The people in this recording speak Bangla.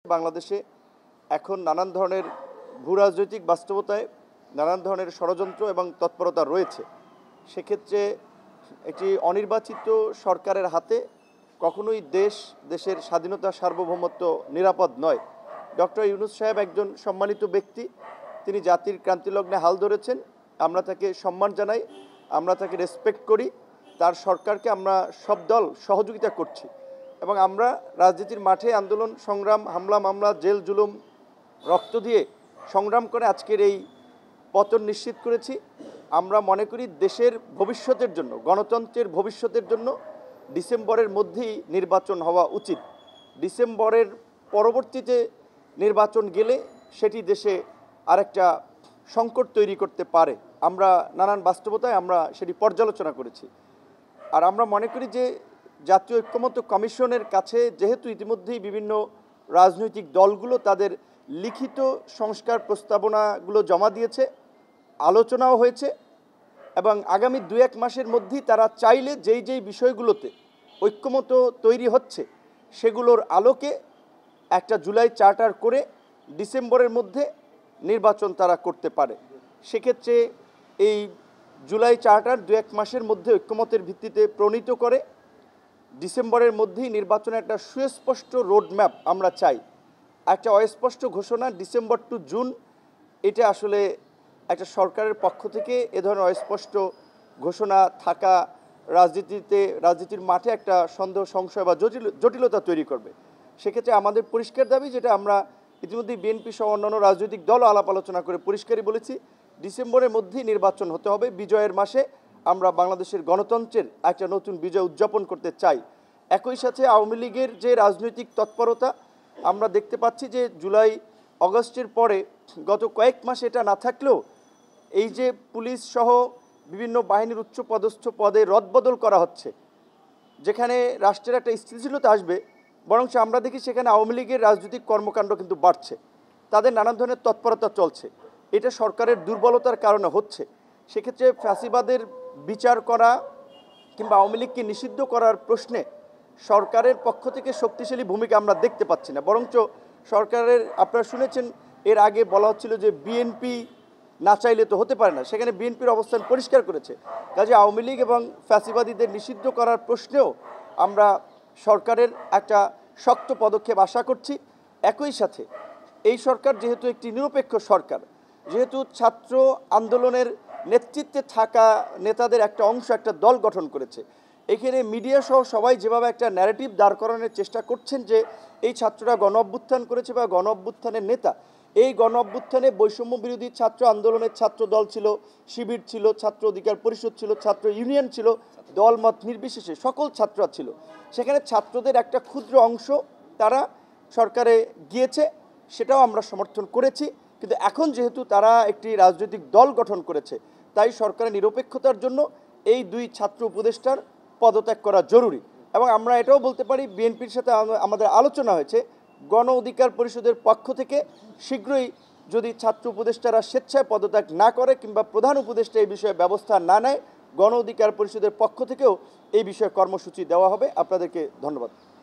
বাংলাদেশে এখন নানান ধরনের ভূরাজনৈতিক বাস্তবতায় নানান ধরনের ষড়যন্ত্র এবং তৎপরতা রয়েছে। সেক্ষেত্রে একটি অনির্বাচিত সরকারের হাতে কখনোই দেশের স্বাধীনতা সার্বভৌমত্ব নিরাপদ নয়। ডক্টর ইউনূস সাহেব একজন সম্মানিত ব্যক্তি, তিনি জাতির ক্রান্তিলগ্নে হাল ধরেছেন। আমরা তাকে সম্মান জানাই, আমরা তাকে রেসপেক্ট করি। তার সরকারকে আমরা সব দল সহযোগিতা করছি এবং আমরা রাজনীতির মাঠে আন্দোলন সংগ্রাম, হামলা মামলা, জেল জুলুম, রক্ত দিয়ে সংগ্রাম করে আজকের এই পতন নিশ্চিত করেছি। আমরা মনে করি দেশের ভবিষ্যতের জন্য, গণতন্ত্রের ভবিষ্যতের জন্য ডিসেম্বরের মধ্যেই নির্বাচন হওয়া উচিত। ডিসেম্বরের পরবর্তীতে নির্বাচন গেলে সেটি দেশে আরেকটা সংকট তৈরি করতে পারে। আমরা নানান বাস্তবতায় আমরা সেটি পর্যালোচনা করেছি। আর আমরা মনে করি যে জাতীয় ঐক্যমত্য কমিশনের কাছে যেহেতু ইতিমধ্যেই বিভিন্ন রাজনৈতিক দলগুলো তাদের লিখিত সংস্কার প্রস্তাবনাগুলো জমা দিয়েছে, আলোচনাও হয়েছে এবং আগামী 2-1 মাসের মধ্যেই তারা চাইলে যেই বিষয়গুলোতে ঐক্যমত্য তৈরি হচ্ছে সেগুলোর আলোকে একটা জুলাই চার্টার করে ডিসেম্বরের মধ্যে নির্বাচন তারা করতে পারে। সেক্ষেত্রে এই জুলাই চার্টার 2-1 মাসের মধ্যে ঐক্যমতের ভিত্তিতে প্রণীত করে ডিসেম্বরের মধ্যেই নির্বাচনের একটা সুস্পষ্ট রোডম্যাপ আমরা চাই। একটা অস্পষ্ট ঘোষণা ডিসেম্বর টু জুন, এটা আসলে একটা সরকারের পক্ষ থেকে এ ধরনের অস্পষ্ট ঘোষণা থাকা রাজনীতির মাঠে একটা সন্দেহ, সংশয় বা জটিলতা তৈরি করবে। সেক্ষেত্রে আমাদের পরিষ্কার দাবি, যেটা আমরা ইতিমধ্যেই বিএনপি সহ অন্যান্য রাজনৈতিক দলও আলাপ আলোচনা করে পরিষ্কারই বলেছি, ডিসেম্বরের মধ্যেই নির্বাচন হতে হবে। বিজয়ের মাসে আমরা বাংলাদেশের গণতন্ত্রের একটা নতুন বিজয় উদযাপন করতে চাই। একই সাথে আওয়ামী লীগের যে রাজনৈতিক তৎপরতা আমরা দেখতে পাচ্ছি যে জুলাই অগস্টের পরে গত কয়েক মাস এটা না থাকলেও এই যে পুলিশ সহ বিভিন্ন বাহিনীর উচ্চপদস্থ পদে রদবদল করা হচ্ছে, যেখানে রাষ্ট্রের একটা স্থিতিশীলতা আসবে, বরং আমরা দেখি সেখানে আওয়ামী লীগের রাজনৈতিক কর্মকাণ্ড কিন্তু বাড়ছে, তাদের নানান ধরনের তৎপরতা চলছে। এটা সরকারের দুর্বলতার কারণে হচ্ছে। সেক্ষেত্রে ফ্যাসিবাদের বিচার করা কিংবা আওয়ামী লীগকে নিষিদ্ধ করার প্রশ্নে সরকারের পক্ষ থেকে শক্তিশালী ভূমিকা আমরা দেখতে পাচ্ছি না। বরঞ্চ সরকারের, আপনারা শুনেছেন এর আগে বলা হচ্ছিল যে বিএনপি না চাইলে তো হতে পারে না, সেখানে বিএনপির অবস্থান পরিষ্কার করেছে। কাজে আওয়ামী লীগ এবং ফ্যাসিবাদীদের নিষিদ্ধ করার প্রশ্নেও আমরা সরকারের একটা শক্ত পদক্ষেপ আশা করছি। একই সাথে এই সরকার যেহেতু একটি নিরপেক্ষ সরকার, যেহেতু ছাত্র আন্দোলনের নেতৃত্বে থাকা নেতাদের একটা অংশ একটা দল গঠন করেছে, এখানে মিডিয়া সহ সবাই যেভাবে একটা ন্যারেটিভ দাঁড় করানোর চেষ্টা করছেন যে এই ছাত্ররা গণ অভ্যুত্থান করেছে বা গণ অভ্যুত্থানের নেতা, এই গণ অভ্যুত্থানে বৈষম্য বিরোধী ছাত্র আন্দোলনের ছাত্র দল ছিল, শিবির ছিল, ছাত্র অধিকার পরিষদ ছিল, ছাত্র ইউনিয়ন ছিল, দলমত নির্বিশেষে সকল ছাত্ররা ছিল। সেখানে ছাত্রদের একটা ক্ষুদ্র অংশ তারা সরকারে গিয়েছে, সেটাও আমরা সমর্থন করেছি। কিন্তু এখন যেহেতু তারা একটি রাজনৈতিক দল গঠন করেছে, তাই সরকারের নিরপেক্ষতার জন্য এই 2 ছাত্র উপদেষ্টার পদত্যাগ করা জরুরি। এবং আমরা এটাও বলতে পারি, বিএনপির সাথে আমাদের আলোচনা হয়েছে, গণ অধিকার পরিষদের পক্ষ থেকে শীঘ্রই যদি ছাত্র উপদেষ্টারা স্বেচ্ছায় পদত্যাগ না করে কিংবা প্রধান উপদেষ্টা এই বিষয়ে ব্যবস্থা না নেয়, গণ অধিকার পরিষদের পক্ষ থেকেও এই বিষয়ে কর্মসূচি দেওয়া হবে। আপনাদেরকে ধন্যবাদ।